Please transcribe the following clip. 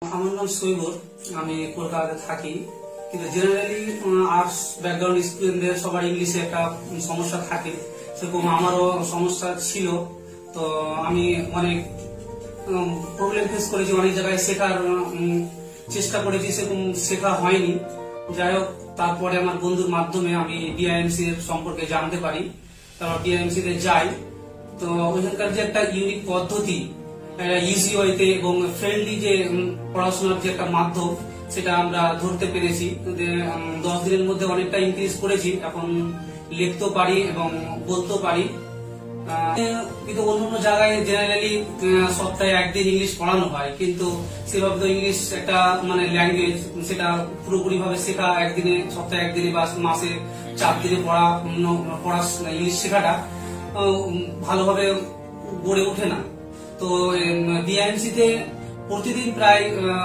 আমার নাম সৈবর। আমি কলকাতাতে থাকি, কিন্তু জেনারেলি আর্টস ব্যাকগ্রাউন্ড স্টুডেন্টদের সবার ইংলিশে একটা সমস্যা থাকে, সেরকম আমারও সমস্যা ছিল। তো আমি অনেক প্রবলেম ফেস করেছি, অনেক জায়গায় শেখার চেষ্টা করেছি, সেরকম শেখা হয়নি। যাই হোক, তারপরে আমার বন্ধুর মাধ্যমে আমি ডিআইএমসি এর সম্পর্কে জানতে পারি, তারপর ডিআইএমসি তে যাই। তো ওইখানকার যে একটা ইউনিক পদ্ধতি, ইজি ওয়েতে এবং ফ্রেন্ডলি যে পড়াশোনার যে একটা মাধ্যম, সেটা আমরা ধরতে পেরেছি। 10 দিনের মধ্যে অনেকটা ইনক্রিজ করেছি, এখন লিখতেও পারি এবং বলতেও পারি। কিন্তু অন্য জায়গায় জেনারেলি সপ্তাহে একদিন ইংলিশ পড়ানো হয়, কিন্তু সেভাবে তো ইংলিশ একটা ল্যাঙ্গুয়েজ, সেটা পুরোপুরি ভাবে শেখা সপ্তাহে একদিনে বা মাসে 4 দিনে পড়া ইংলিশ শেখাটা ভালোভাবে গড়ে ওঠে না। তো ডিআইএমসি তে প্রতিদিন প্রায়